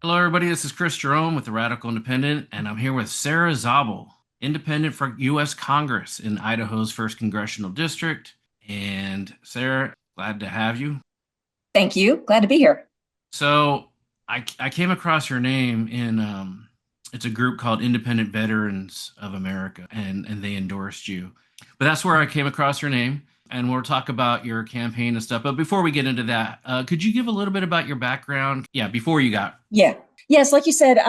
Hello, everybody. This is Chris Jerome with the Radical Independent, and I'm here with Sarah Zabel, independent for U.S. Congress in Idaho's first congressional district. And Sarah, glad to have you. Thank you. Glad to be here. So I came across your name in it's a group called Independent Veterans of America, and they endorsed you. But that's where I came across your name, and we'll talk about your campaign and stuff. But before we get into that, could you give a little bit about your background? Yeah, before you got. Yeah. Yes, like you said,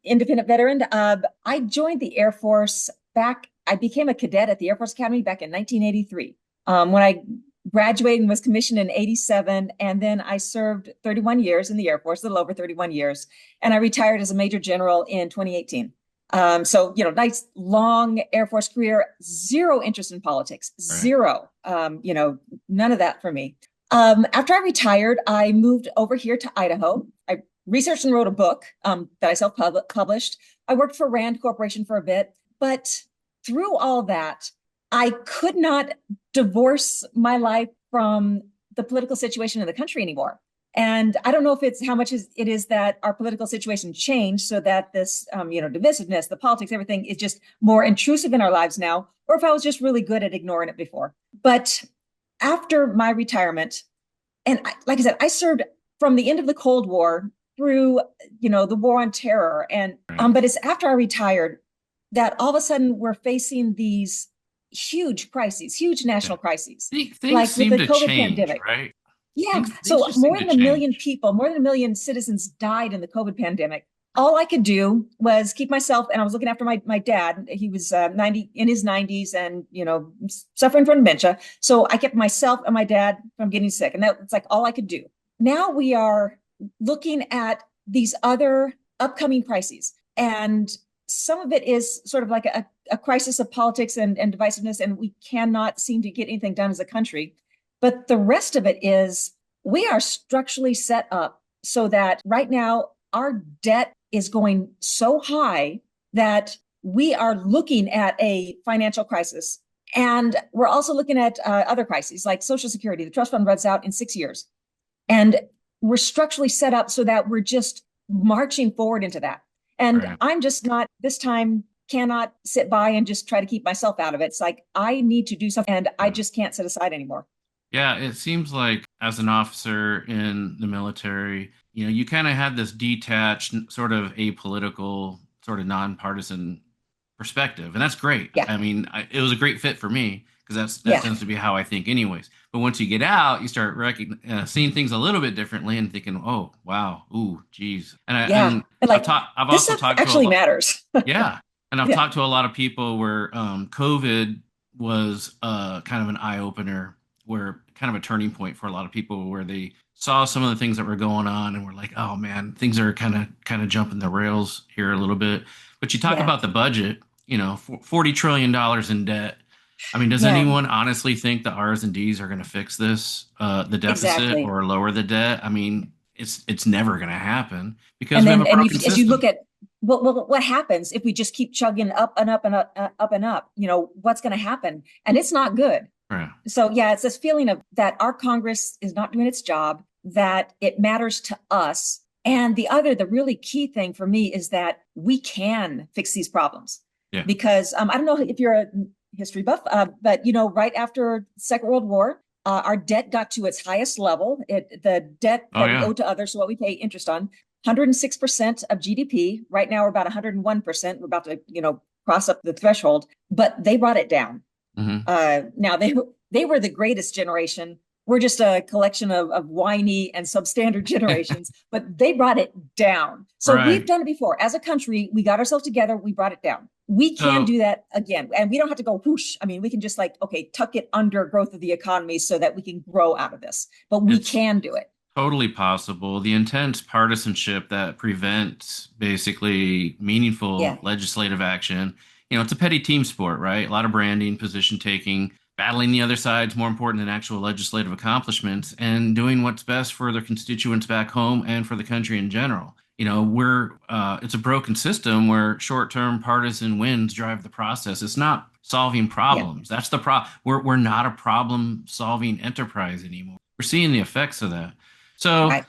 independent veteran. I joined the Air Force I became a cadet at the Air Force Academy back in 1983. When I graduated and was commissioned in 87, and then I served 31 years in the Air Force, a little over 31 years, and I retired as a Major General in 2018. Nice long Air Force career, zero interest in politics, Right. zero, none of that for me. After I retired, I moved over here to Idaho. I researched and wrote a book that I self-published. I worked for Rand Corporation for a bit, but through all that, I could not divorce my life from the political situation in the country anymore. And I don't know if it's how much it is that our political situation changed so that this, divisiveness, the politics, everything is just more intrusive in our lives now, or if I was just really good at ignoring it before. But after my retirement, and like I said, I served from the end of the Cold War through, the war on terror. And Right. but it's after I retired that all of a sudden we're facing these huge crises, huge Yeah. national crises, Things like with seem the to COVID change, pandemic. right? Yeah. Things So just seem to change. more than a million citizens died in the COVID pandemic. All I could do was keep myself, and I was looking after my dad. He was 90 in his 90s and, suffering from dementia. So I kept myself and my dad from getting sick. And that's like all I could do. Now we are looking at these other upcoming crises. And some of it is sort of like a crisis of politics and divisiveness, and we cannot seem to get anything done as a country. But the rest of it is we are structurally set up so that right now our debt is going so high that we are looking at a financial crisis. And we're also looking at other crises like Social Security. The trust fund runs out in 6 years. And we're structurally set up so that we're just marching forward into that. And Right. I'm just not, this time, cannot sit by and just try to keep myself out of it. It's like I need to do something and I Yeah. just can't sit aside anymore. Yeah, it seems like as an officer in the military, you kind of had this detached, sort of apolitical, sort of nonpartisan perspective, and that's great. Yeah. I mean, it was a great fit for me because that Yeah. tends to be how I think, anyways. But once you get out, you start seeing things a little bit differently and thinking, "Oh, wow, ooh, geez." And Yeah. And like I've this also stuff talked to a actually lot. matters. Yeah, and I've Yeah. talked to a lot of people where COVID was kind of an eye opener, where kind of a turning point for a lot of people, where they saw some of the things that were going on and were like, "Oh man, things are kind of jumping the rails here a little bit." But you talk Yeah. about the budget, $40 trillion in debt. I mean, does Yeah. anyone honestly think the R's and D's are going to fix this, the deficit, Exactly. or lower the debt? I mean, it's never going to happen because And we have then, a and broken if as you look system. at what happens if we just keep chugging up and up and up, up and up, what's going to happen? And it's not good. Right. So yeah, it's this feeling of that our Congress is not doing its job, that it matters to us. And the really key thing for me is that we can fix these problems Yeah. because I don't know if you're a history buff, but right after the Second World War, our debt got to its highest level. The debt Oh that we yeah. owe to others, so what we pay interest on, 106% of GDP. Right now, we're about 101%. We're about to, cross up the threshold, but they brought it down. Hmm. Now they were the greatest generation. We're just a collection of whiny and substandard generations, but they brought it down. So we've Right. done it before. As a country, we got ourselves together, we brought it down. We can So do that again. And we don't have to go whoosh. I mean, we can just like, okay, tuck it under growth of the economy so that we can grow out of this. But we it's can do it. totally possible. The intense partisanship that prevents basically meaningful Yeah. legislative action, it's a petty team sport, right? A lot of branding, position taking, battling the other side's more important than actual legislative accomplishments, and doing what's best for their constituents back home and for the country in general. It's a broken system where short-term partisan wins drive the process. It's not solving Yeah. problems. That's the problem. We're not a problem-solving enterprise anymore. We're seeing the effects of that. So Right.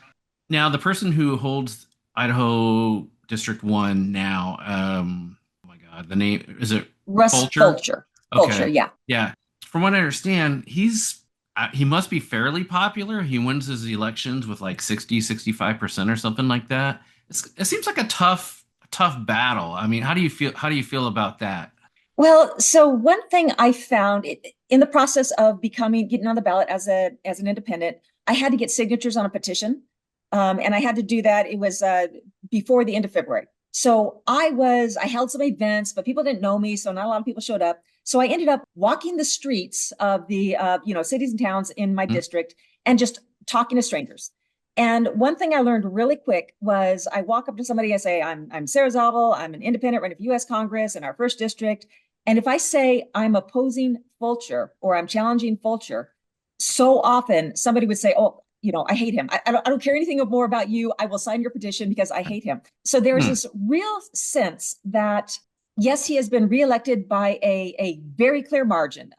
now the person who holds Idaho District 1 now. Oh my God, the name is it Russ Fulcher? Fulcher, Okay. yeah. Yeah. From what I understand, he must be fairly popular. He wins his elections with like 60, 65% or something like that. It seems like a tough battle. I mean, how do you feel about that? Well, so one thing I found in the process of getting on the ballot as an independent, I had to get signatures on a petition, and I had to do that. It was before the end of February. So I held some events, but people didn't know me, so not a lot of people showed up. So I ended up walking the streets of the cities and towns in my Hmm? district and just talking to strangers. And one thing I learned really quick was I walk up to somebody, I say, I'm Sarah Zabel, I'm an independent running for US Congress in our first district. And if I say I'm opposing Fulcher or I'm challenging Fulcher, so often somebody would say, "Oh, I hate him. I don't care anything more about you. I will sign your petition because I hate him." So there's Hmm. this real sense that, yes, he has been reelected by a very clear margin,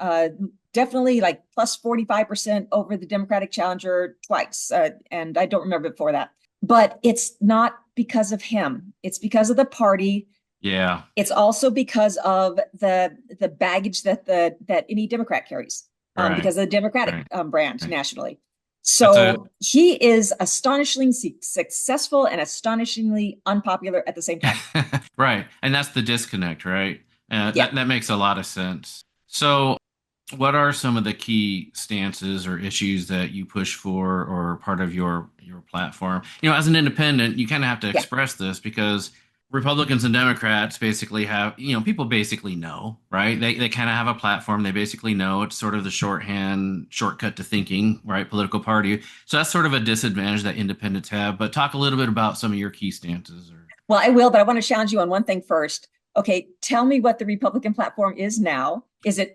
definitely like plus 45% over the Democratic challenger twice. And I don't remember before that. But it's not because of him, it's because of the party. Yeah. It's also because of the baggage that any Democrat carries, Right. because of the Democratic Right. brand Right. nationally. That's a So he is astonishingly successful and astonishingly unpopular at the same time. right. And that's the disconnect, right? Yeah, That makes a lot of sense. So, what are some of the key stances or issues that you push for or part of your platform? As an independent, you kind of have to yeah. express this because Republicans and Democrats basically have, people basically know, right? They kind of have a platform. They basically know it's sort of the shortcut to thinking, right? Political party. So that's sort of a disadvantage that independents have. But talk a little bit about some of your key stances or Well, I will, but I want to challenge you on one thing first. Okay, tell me what the Republican platform is now. Is it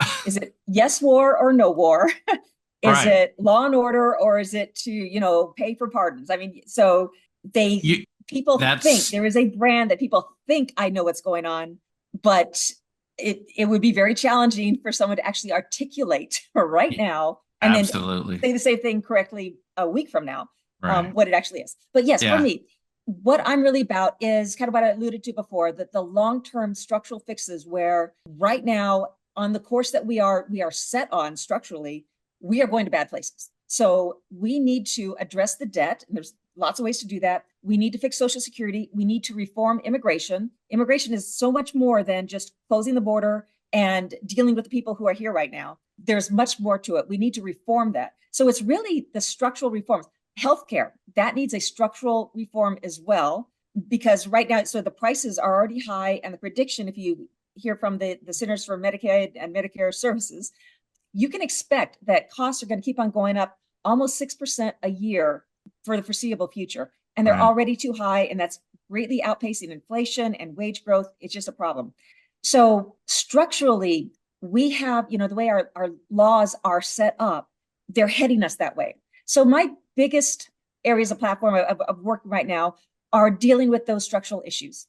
yes war or no war? Is right. it law and order, or is it to, pay for pardons? I mean, so they You people think that's there is a brand that people think I know what's going on, but it would be very challenging for someone to actually articulate right now and then absolutely say the same thing correctly a week from now, right. what it actually is. But yes, for Yeah. me, what I'm really about is kind of what I alluded to before, that the long-term structural fixes, where right now on the course that we are set on structurally, we are going to bad places. So we need to address the debt, and there's lots of ways to do that. We need to fix Social Security. We need to reform immigration. Immigration is so much more than just closing the border and dealing with the people who are here right now. There's much more to it. We need to reform that. So it's really the structural reforms. Healthcare, that needs a structural reform as well, because right now, so the prices are already high, and the prediction, if you hear from the Centers for Medicaid and Medicare Services, you can expect that costs are going to keep on going up almost 6% a year for the foreseeable future. And they're Right. already too high, and that's greatly outpacing inflation and wage growth. It's just a problem. So structurally, we have, the way our laws are set up, they're heading us that way. So my biggest areas of platform of work right now are dealing with those structural issues.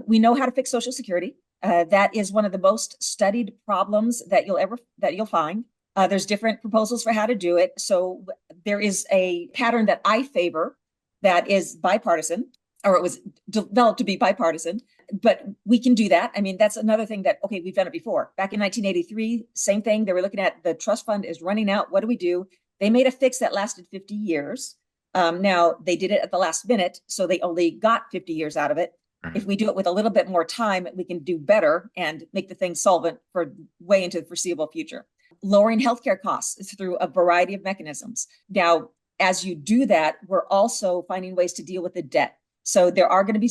We know how to fix Social Security. That is one of the most studied problems that you'll find. There's different proposals for how to do it. So there is a pattern that I favor that is bipartisan, or it was developed to be bipartisan. But we can do that. I mean, that's another thing that, okay, we've done it before. Back in 1983, same thing. They were looking at the trust fund is running out. What do we do? They made a fix that lasted 50 years. Now they did it at the last minute, so they only got 50 years out of it. If Right. we do it with a little bit more time, we can do better and make the thing solvent for way into the foreseeable future. Lowering healthcare costs through a variety of mechanisms. Now, as you do that, we're also finding ways to deal with the debt. So there are going to be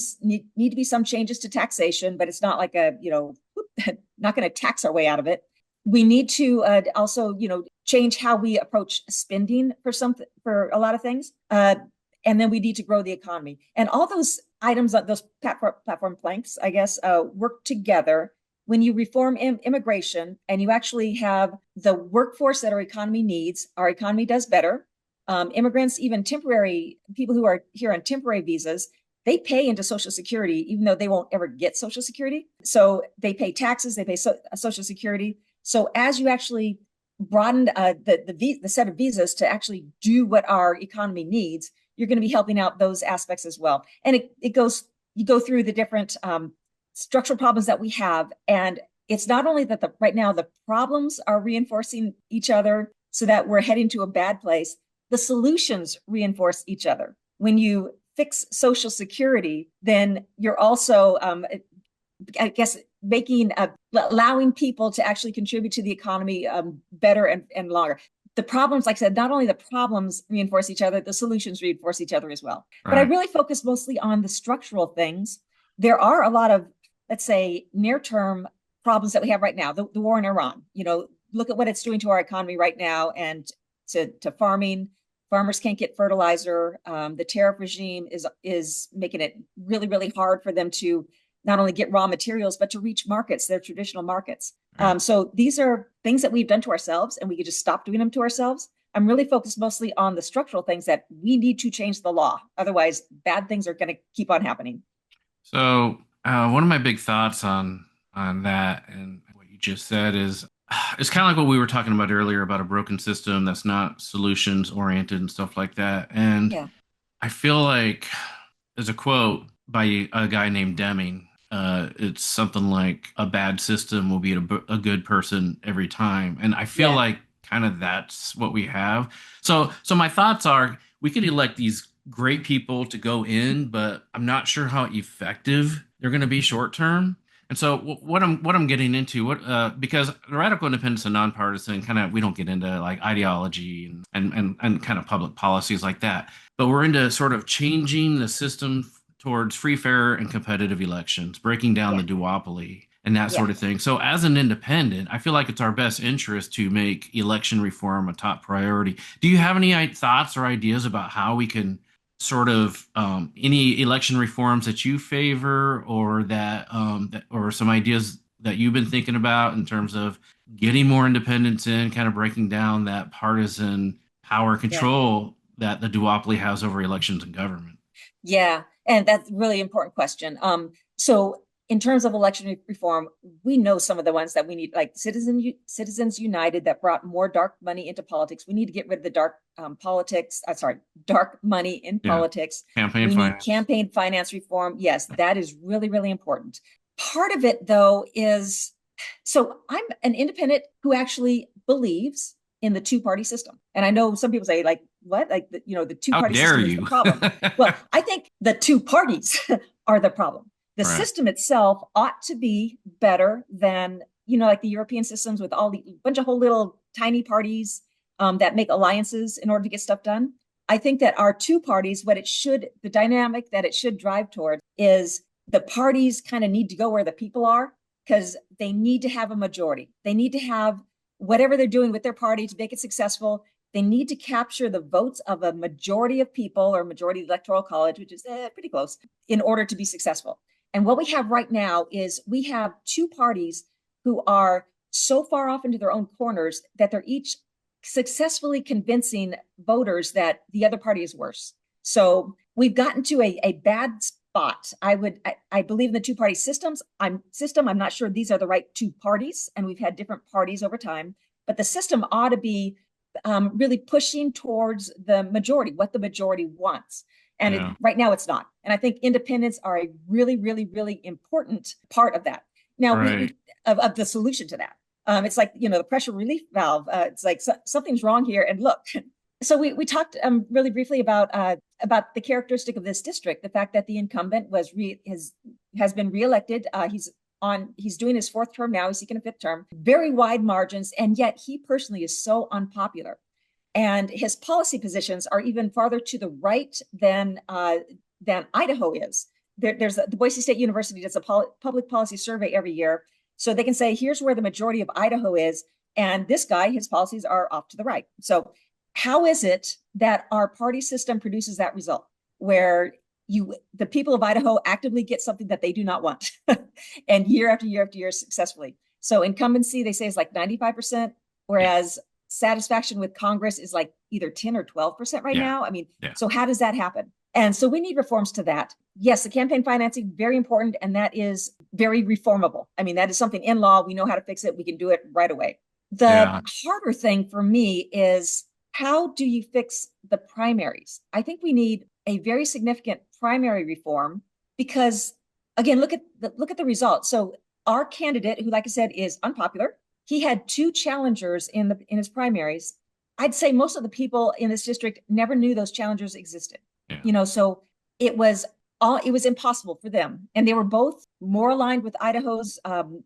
need to be some changes to taxation, but it's not like not going to tax our way out of it. We need to also, change how we approach spending for a lot of things. And then we need to grow the economy. And all those items, those platform planks, I guess, work together. When you reform immigration and you actually have the workforce that our economy needs, our economy does better. Immigrants, even temporary people who are here on temporary visas, they pay into Social Security, even though they won't ever get Social Security. So they pay taxes, they pay Social Security. So as you actually broaden the set of visas to actually do what our economy needs, you're going to be helping out those aspects as well. And it goes, you go through the different structural problems that we have. And it's not only that right now the problems are reinforcing each other so that we're heading to a bad place, the solutions reinforce each other. When you fix Social Security, then you're also, I guess, allowing people to actually contribute to the economy better and longer. The problems, like I said, not only the problems reinforce each other, the solutions reinforce each other as well. But I Right. really focus mostly on the structural things. There are a lot of, let's say, near-term problems that we have right now. The war in Iran, look at what it's doing to our economy right now and to farming. Farmers can't get fertilizer. The tariff regime is making it really, really hard for them to not only get raw materials, but to reach markets, their traditional markets. Right. So these are things that we've done to ourselves, and we could just stop doing them to ourselves. I'm really focused mostly on the structural things that we need to change the law. Otherwise, bad things are going to keep on happening. So, one of my big thoughts on that and what you just said is it's kind of like what we were talking about earlier about a broken system that's not solutions oriented and stuff like that. And Yeah, I feel like there's a quote by a guy named Deming. It's something like a bad system will beat a good person every time. And I feel yeah, like kind of that's what we have. So my thoughts are we could elect these great people to go in, but I'm not sure how effective they're going to be short term. And so what I'm getting into because the radical independence and nonpartisan kind of we don't get into like ideology and kind of public policies like that, but we're into sort of changing the system towards free, fair, and competitive elections, breaking down the yeah, duopoly and that yeah, sort of thing. So as an independent, I feel like it's our best interest to make election reform a top priority. Do you have any thoughts or ideas about how we can sort of any election reforms that you favor or or some ideas that you've been thinking about in terms of getting more independence in, kind of breaking down that partisan power yeah. control that the duopoly has over elections and government? Yeah, and that's a really important question. So in terms of election reform, we know some of the ones that we need, like Citizens United, that brought more dark money into politics. We need to get rid of the dark politics. Sorry, dark money in Yeah, politics. campaign We need finance. campaign finance reform. Yes, that is really, really important. Part of it, though, is so I'm an independent who actually believes in the two-party system. And I know some people say, like, what? Like, the How two-party dare system is the you? problem. Well, I think the two parties are the problem. The Right. system itself ought to be better than, like the European systems with all the bunch of whole little tiny parties that make alliances in order to get stuff done. I think that our two parties, the dynamic that it should drive toward is the parties kind of need to go where the people are because they need to have a majority. They need to have whatever they're doing with their party to make it successful. They need to capture the votes of a majority of people or majority electoral college, which is pretty close, in order to be successful. And what we have right now is we have two parties who are so far off into their own corners that they're each successfully convincing voters that the other party is worse. So we've gotten to a bad spot. I believe in the two party systems. I'm not sure these are the right two parties, and we've had different parties over time. But the system ought to be really pushing towards the majority, what the majority wants. And Yeah. right now it's not. And I think independents are a really, really, really important part of that. Now, Right. of the solution to that. It's like, the pressure relief valve. It's like something's wrong here. And look, so we talked really briefly about the characteristic of this district, the fact that the incumbent has been reelected. He's doing his fourth term now. He's seeking a fifth term, very wide margins. And yet he personally is so unpopular. And his policy positions are even farther to the right than Idaho is. There's the Boise State University does a public policy survey every year. So they can say, here's where the majority of Idaho is. And this guy, his policies are off to the right. So how is it that our party system produces that result where the people of Idaho actively get something that they do not want and year after year after year successfully? So incumbency, they say, is like 95%, Yeah. whereas satisfaction with Congress is like either 10 or 12% right Yeah. now. I mean, Yeah. so how does that happen? And so we need reforms to that. Yes, the campaign financing, very important, and that is very reformable. I mean, that is something in law. We know how to fix it. We can do it right away. The Yeah. harder thing for me is how do you fix the primaries? I think we need a very significant primary reform because, again, look at the results. So our candidate, who, like I said, is unpopular, he had two challengers in his primaries. I'd say most of the people in this district never knew those challengers existed. Yeah. So it was it was impossible for them, and they were both more aligned with Idaho's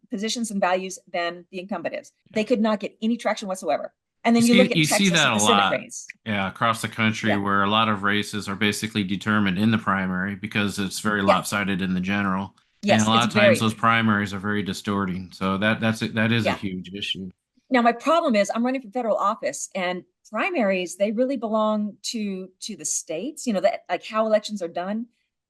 positions and values than the incumbent is. Yeah. They could not get any traction whatsoever. And You then you look see, at you see Texas that at a the Senate lot, race. yeah, across the country Yeah. where a lot of races are basically determined in the primary because it's very Yes. lopsided in the general. And a Yes. lot It's of times very, those primaries are very distorting. So that is a yeah. huge issue. Now my problem is I'm running for federal office, and primaries, they really belong to the states, that like how elections are done.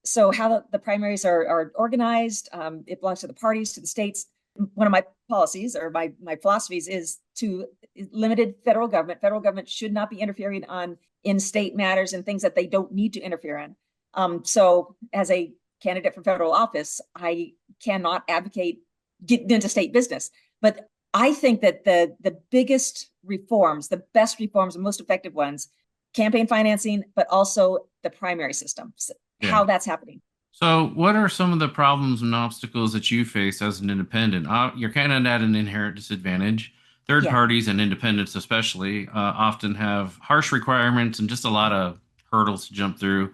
So how the primaries are organized, it belongs to the parties, to the states. One of my policies or my philosophies is to limited federal government. Federal government should not be interfering on in state matters and things that they don't need to interfere in. So as a candidate for federal office, I cannot advocate getting into state business. But I think that the biggest reforms, the best reforms, the most effective ones, campaign financing, but also the primary system, Yeah. how that's happening. So, what are some of the problems and obstacles that you face as an independent? You're kind of at an inherent disadvantage. Third Yeah. parties and independents, especially, often have harsh requirements and just a lot of hurdles to jump through.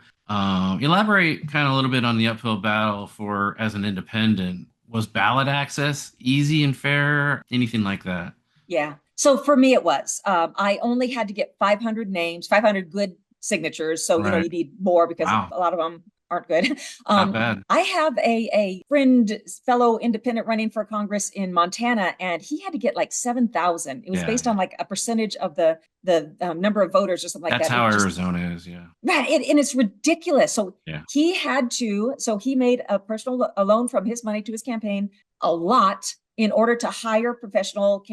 Elaborate kind of a little bit on the uphill battle for as an independent. Was ballot access easy and fair? Anything like that? Yeah. So for me, it was. I only had to get 500 names, 500 good signatures. So, Right. you need more because Wow. a lot of them aren't good. Not bad. I have a friend, fellow independent running for Congress in Montana, and he had to get like 7,000. It was Yeah. based on like a percentage of the number of voters or something like That's that. how It just, Arizona is. Yeah. right. And it's ridiculous. So Yeah. he made a loan from his money to his campaign, a lot, in order to hire professional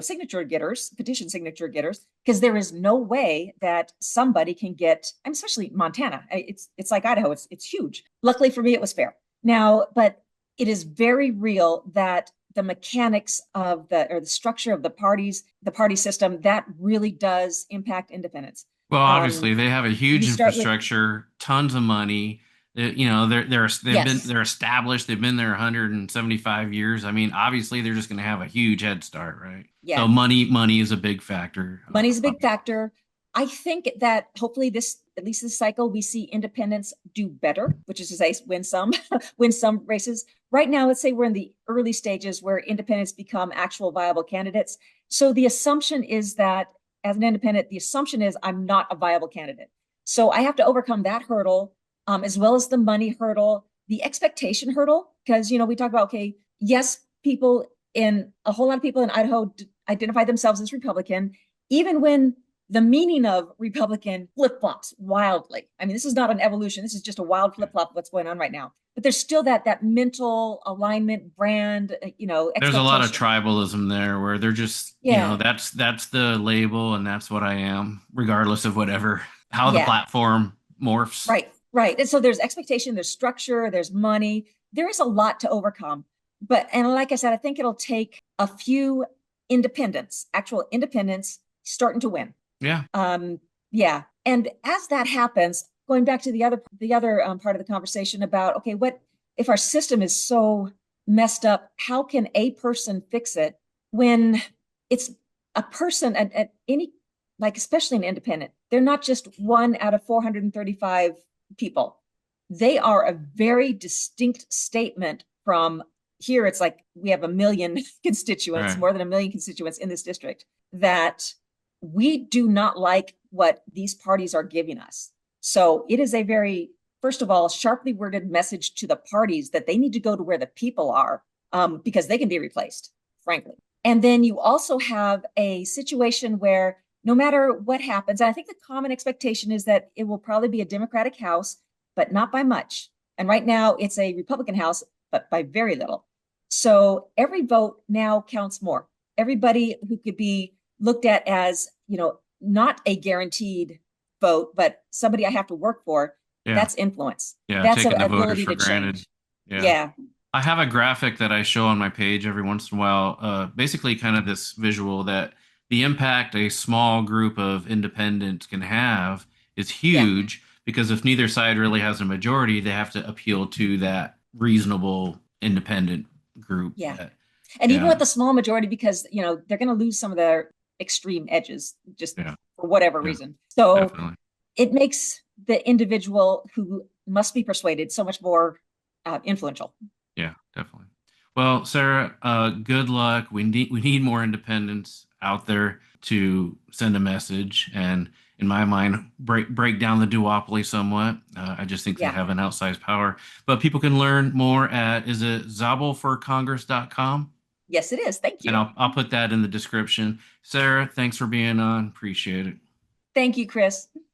signature getters, petition signature getters, because there is no way that somebody can get, especially Montana. It's like Idaho. It's huge. Luckily for me, it was fair. Now, but it is very real that the mechanics of the structure of the party system, that really does impact independence. Well, Um, obviously they have a you huge start with infrastructure, tons of money. They've yes, been established. They've been there 175 years. I mean, obviously they're just going to have a huge head start, right? So yeah, money is a big factor. money's a big Obviously. factor. I think that hopefully at least this cycle, we see independents do better, which is to say, win some, win some races. Right now, let's say we're in the early stages where independents become actual viable candidates. So the assumption is that as an independent, the assumption is I'm not a viable candidate. So I have to overcome that hurdle, as well as the money hurdle, the expectation hurdle, because we talk about, okay, yes, a whole lot of people in Idaho identify themselves as Republican, even when the meaning of Republican flip flops wildly. I mean, this is not an evolution. This is just a wild flip flop. What's going on right now? But there's still that mental alignment, brand, There's a lot of expectation. tribalism there where they're just, Yeah, that's the label and that's what I am, regardless of whatever how the yeah, platform morphs. right, right. And so there's expectation, there's structure, there's money. There is a lot to overcome. And like I said, I think it'll take a few independents, actual independents, starting to win. Yeah. Yeah. And as that happens, going back to the other part of the conversation about, okay, what if our system is so messed up? How can a person fix it when it's a person at any, like, especially an independent? They're not just one out of 435 people. They are a very distinct statement from here. It's like we have a million constituents, Right. more than a million constituents in this district, that we do not like what these parties are giving us. So it is a very, first of all, sharply worded message to the parties that they need to go to where the people are, because they can be replaced, frankly. And then you also have a situation where no matter what happens, I think the common expectation is that it will probably be a Democratic House, but not by much. And right now it's a Republican House, but by very little. So every vote now counts more. Everybody who could be looked at as, not a guaranteed vote, but somebody I have to work for, Yeah. that's influence. Yeah. That's Taking an the voters ability for to granted. change. Yeah. Yeah. I have a graphic that I show on my page every once in a while, basically kind of this visual that the impact a small group of independents can have is Yeah. huge because if neither side really has a majority, they have to appeal to that reasonable independent group Yeah. that, And even yeah, with the small majority, because they're going to lose some of their extreme edges just yeah, for whatever yeah, reason. So definitely. it makes the individual who must be persuaded so much more influential. Yeah, definitely. Well, Sarah, good luck. We need more independents out there to send a message, and in my mind, break down the duopoly somewhat. I just think they Yeah. have an outsized power. But people can learn more at is it zabelforcongress.com? Yes, it is. Thank And you. I'll put that in the description. Sarah, thanks for being on. Appreciate it. Thank you, Chris.